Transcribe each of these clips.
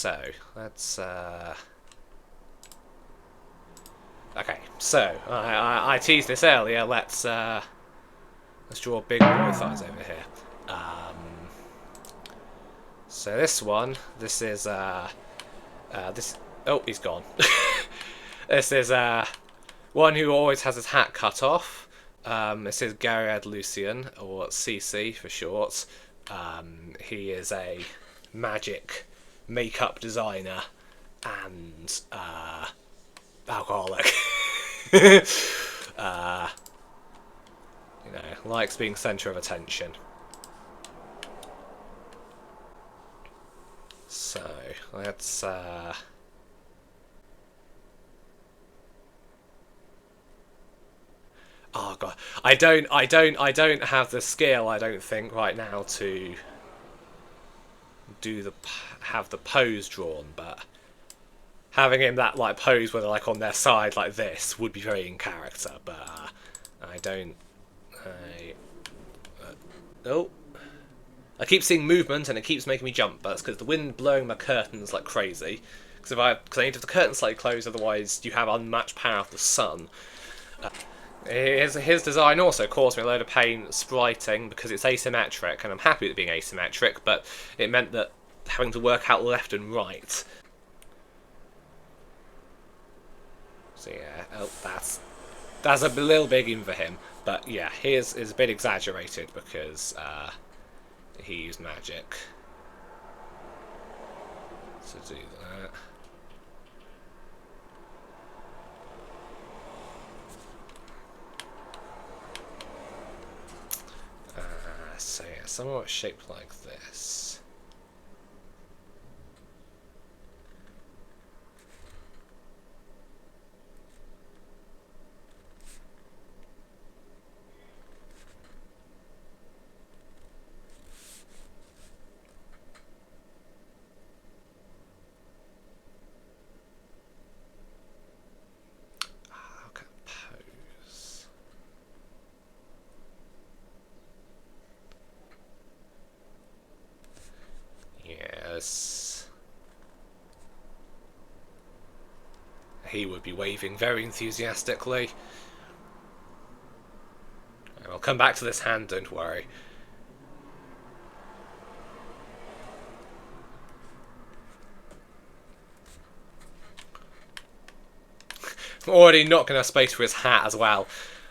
so let's okay, so I teased this earlier. Let's draw big boy thighs over here. So this one, this is this. Oh, he's gone. This is one who always has his hat cut off. This is Gariad Lucian, or CC for short. He is a magic makeup designer and alcoholic. You know, likes being centre of attention. So let's oh god, I don't have the skill, I don't think, right now to do have the pose drawn, but having him that like pose where they're like on their side like this would be very in character. But I don't. Oh, I keep seeing movement and it keeps making me jump, but it's because the wind blowing my curtains like crazy. Because I need to have the curtains slightly closed, otherwise you have unmatched power of the sun. His design also caused me a load of pain spriting because it's asymmetric, and I'm happy with it being asymmetric, but it meant that having to work out left and right. So yeah, oh, that's a little big in for him, but yeah, his is a bit exaggerated because he used magic to do that. So yeah, somewhat shaped like this. Look at pose. Yes. He would be waving very enthusiastically. I'll come back to this hand, don't worry. I'm already not going to have space for his hat as well.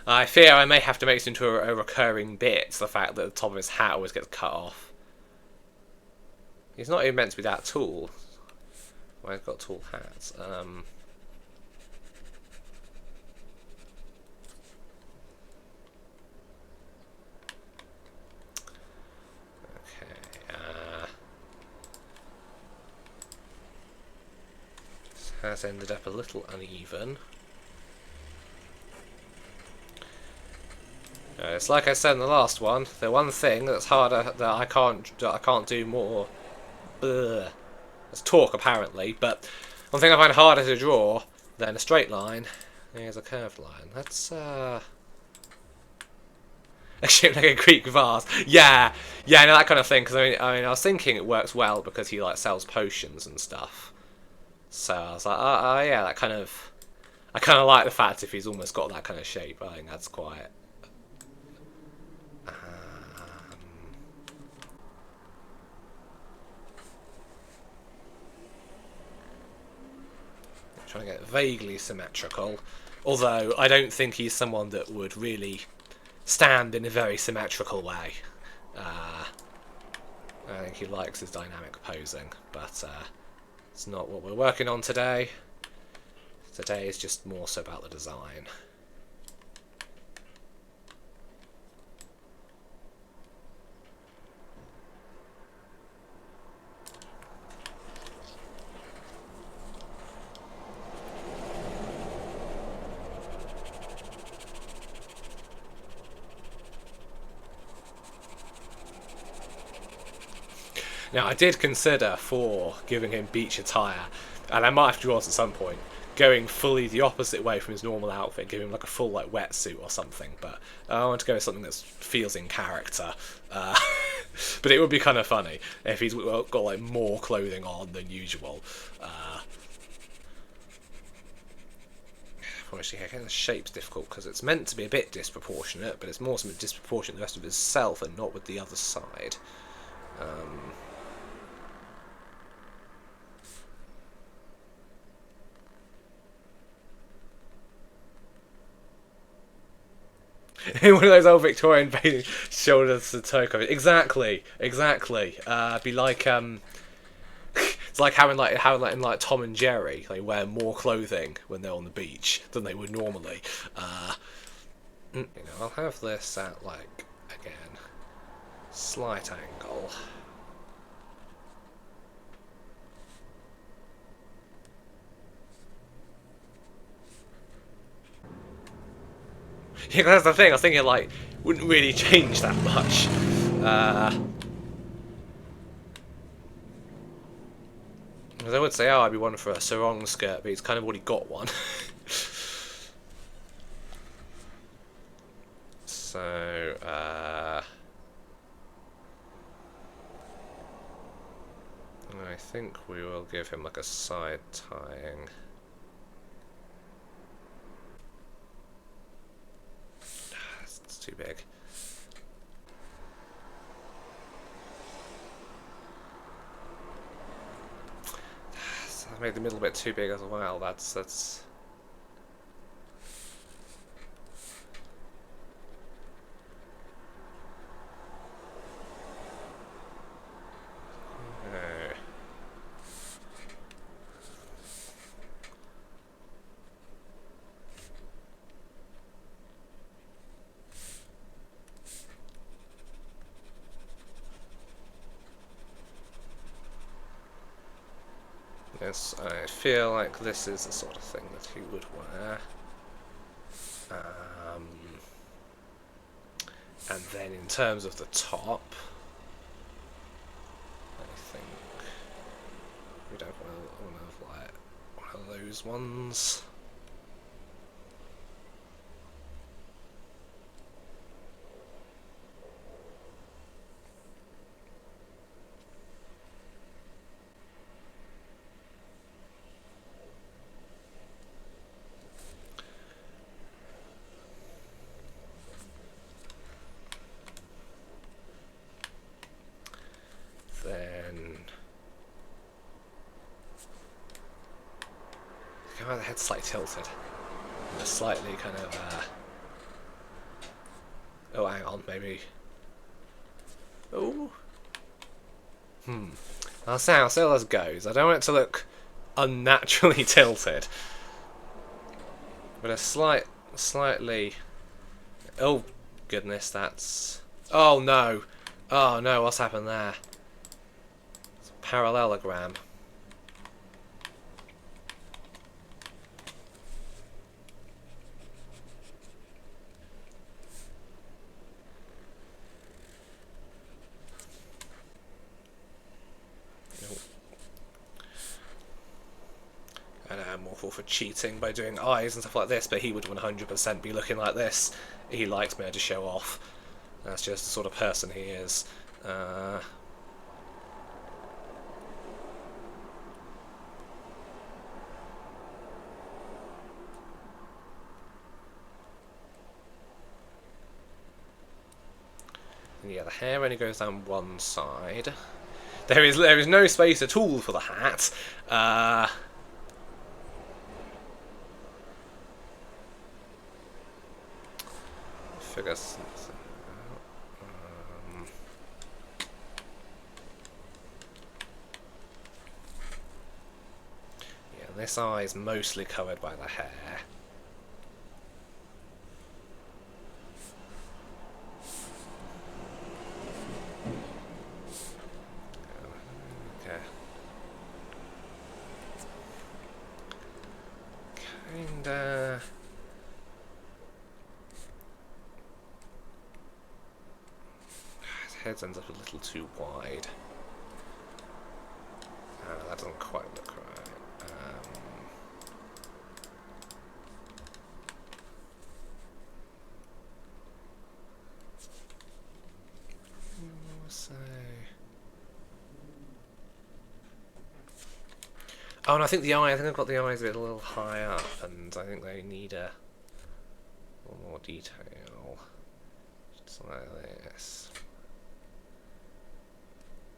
I fear I may have to make this into a recurring bit, the fact that the top of his hat always gets cut off. He's not even meant to be that tall. Well, he's got tall hats. This has ended up a little uneven. It's like I said in the last one. The one thing that's harder that I can't do more. It's talk apparently, but one thing I find harder to draw than a straight line is a curved line. That's shaped like a Greek vase. Yeah, no, that kind of thing. Because I was thinking it works well because he like sells potions and stuff. So I was like, oh yeah, that kind of. I kind of like the fact if he's almost got that kind of shape. I think that's quite. Trying to get vaguely symmetrical, although I don't think he's someone that would really stand in a very symmetrical way. I think he likes his dynamic posing, but it's not what we're working on today. Today is just more so about the design. Now, I did consider for giving him beach attire, and I might have to draw it at some point, going fully the opposite way from his normal outfit, giving him like a full like wetsuit or something. But I want to go with something that feels in character. But it would be kind of funny if he's got like more clothing on than usual. Actually, again, the shape's difficult because it's meant to be a bit disproportionate, but it's more something disproportionate with the rest of himself and not with the other side. One of those old Victorian paintings, shoulders to toe coverage. Exactly. Be like it's like having in like Tom and Jerry, they wear more clothing when they're on the beach than they would normally. I'll have this at like again, slight angle. Yeah, that's the thing. I was thinking like wouldn't really change that much. As I would say, oh, I'd be one for a sarong skirt, but he's kind of already got one. So, I think we will give him like a side tying. It's too big. I made the middle bit too big as well. That's. Yes, I feel like this is the sort of thing that he would wear. And then in terms of the top, I think we don't want to like one of those ones. Then the head's slightly tilted. And a slightly kind of oh, hang on, maybe. Oh. I'll see how this goes. I don't want it to look unnaturally tilted. But a slightly. Oh goodness, that's. Oh no! Oh no! What's happened there? It's a parallelogram. And I'm awful for cheating by doing eyes and stuff like this, but he would 100% be looking like this. He likes me to show off. That's just the sort of person he is. And yeah, the hair only goes down one side. There is no space at all for the hat. Figure something out. Yeah, this eye is mostly covered by the hair. Okay. Kinda. Head ends up a little too wide. That doesn't quite look right. Oh, and I think the eye. I think I've got the eyes a little high up, and I think they need a little more detail, just like this.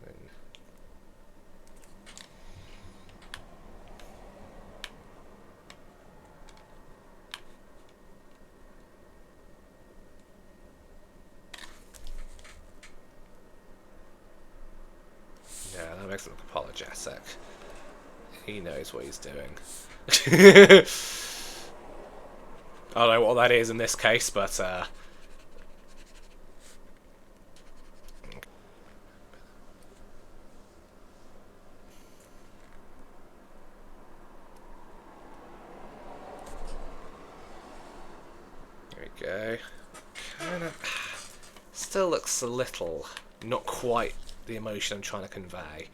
Then yeah, that makes it look apologetic. He knows what he's doing. I don't know what that is in this case, but there we go. Kind of still looks a little not quite the emotion I'm trying to convey.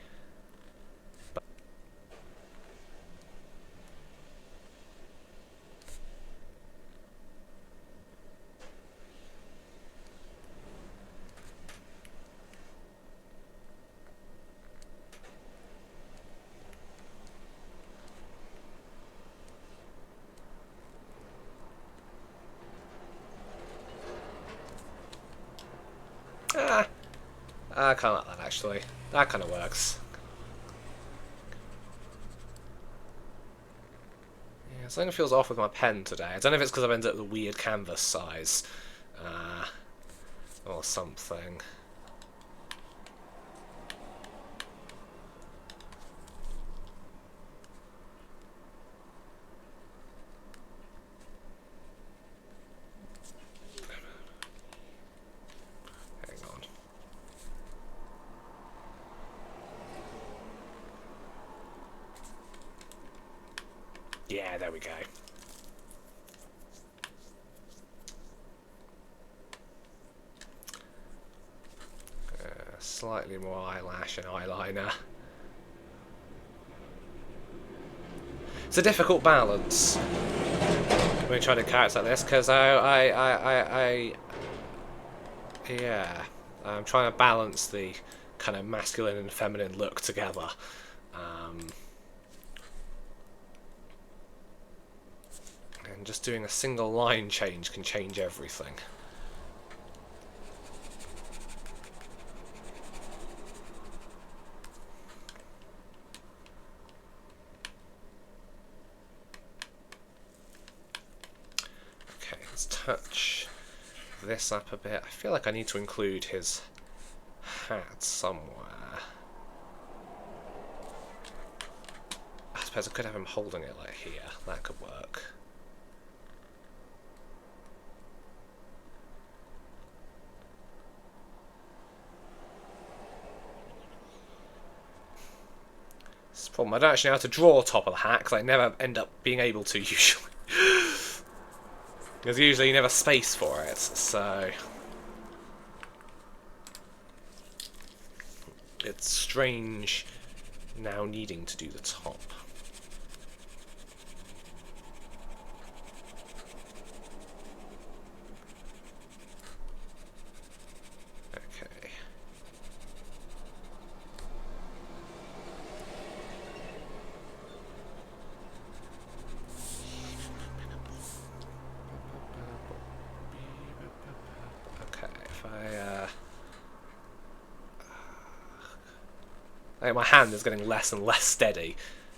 I kind of like that actually. That kind of works. Yeah, something feels off with my pen today. I don't know if it's because I've ended up with the weird canvas size, or something. Yeah, there we go. Slightly more eyelash and eyeliner. It's a difficult balance when trying to character like this, because yeah, I'm trying to balance the kind of masculine and feminine look together. And just doing a single line change can change everything. Okay, let's touch this up a bit. I feel like I need to include his hat somewhere. I suppose I could have him holding it like here. That could work. This problem, I don't actually know how to draw top of the hat, because I never end up being able to usually. There's usually never space for it, so it's strange now needing to do the top. Okay. My hand is getting less and less steady.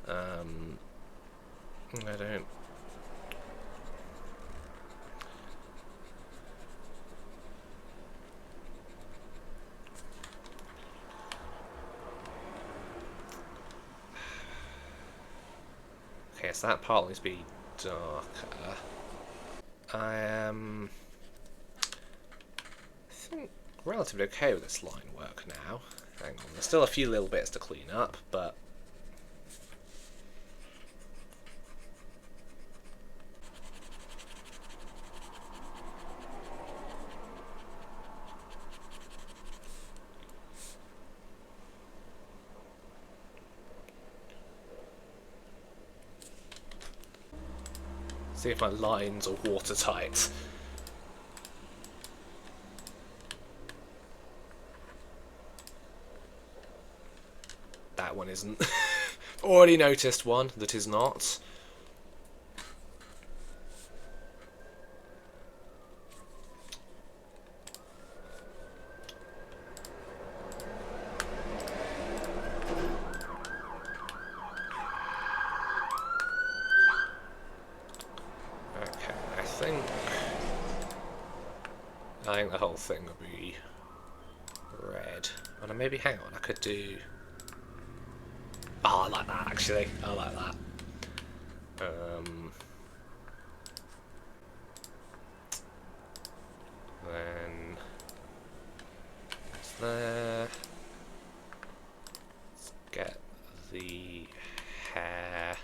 I don't. Okay, so that part needs to be darker. I am, I think, relatively okay with this line work now. Hang on, there's still a few little bits to clean up, but see if my lines are watertight. That one isn't. Already noticed one that is not. Okay, I think the whole thing would be red. And maybe, hang on, I could do... Oh, I like that, actually. I like that. Then... It's there. Let's get the hair...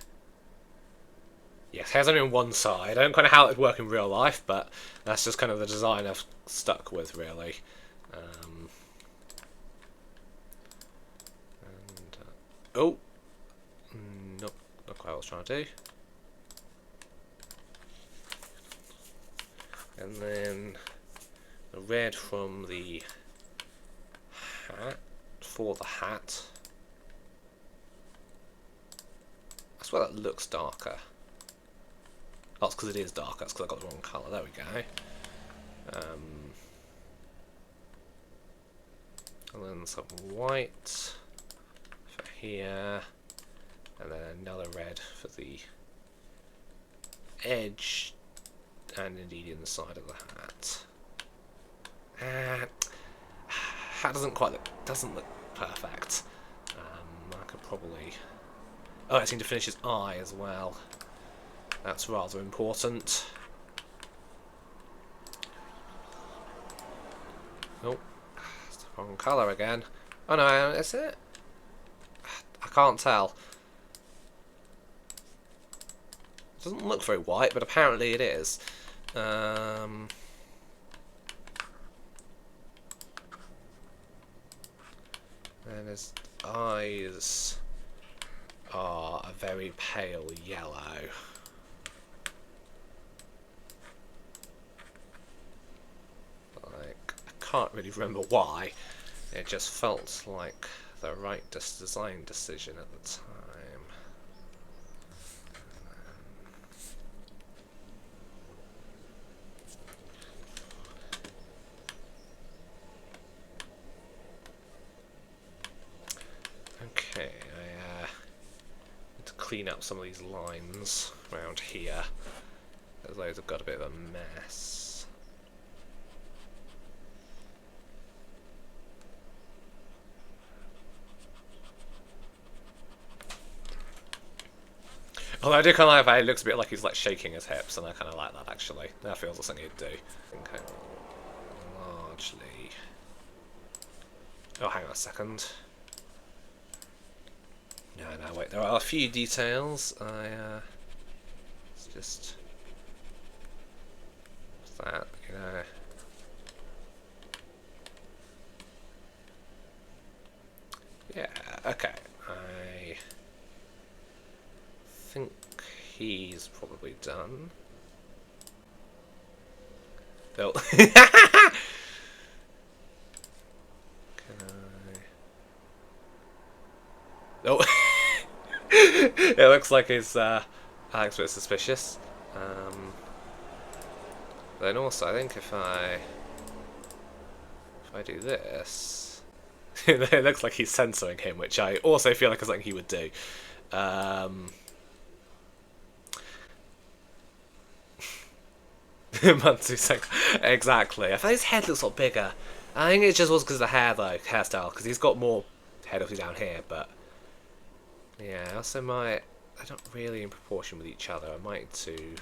Yes, hair's only on one side. I don't kind of how it would work in real life, but that's just kind of the design I've stuck with, really. Oh! Nope, not quite what I was trying to do. And then the red from the hat, for the hat. I swear that looks darker. Oh, it's because it is darker, it's because I got the wrong colour. There we go. And then some white for here. And then another red for the edge. And indeed inside of the hat. Hat doesn't look perfect. I could probably... Oh, I seem to finish his eye as well. That's rather important. Oh, it's the wrong colour again. Oh no, is it? I can't tell. It doesn't look very white, but apparently it is. And his eyes are a very pale yellow. Like, I can't really remember why. It just felt like the right design decision at the time. Okay, I need to clean up some of these lines around here, as those have got a bit of a mess. Although I do kind of like how it looks a bit like he's like shaking his hips, and I kind of like that actually. That feels like something he'd do. I think I largely... Oh, hang on a second. No, wait, there are a few details. It's just that, you know. Yeah, okay. I think he's probably done. Oh. Can I... Oh. It looks like his Alex a bit suspicious. Then also, I think if I do this, it looks like he's censoring him, which I also feel like is something he would do. Exactly. I thought his head looks a lot bigger. I think it just was because of the hair, though, hairstyle, because he's got more head obviously down here, but yeah, I also might... They're not really in proportion with each other. I might to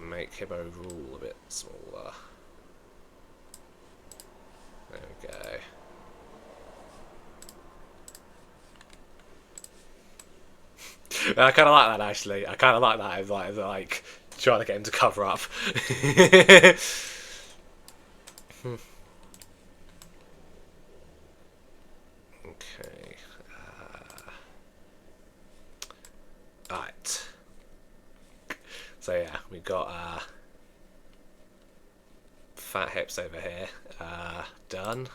make him overall a bit smaller. There we go. I kind of like that actually. I kind of like that. Like trying to get him to cover up. Okay. Right. So yeah, we've got fat hips over here. Done.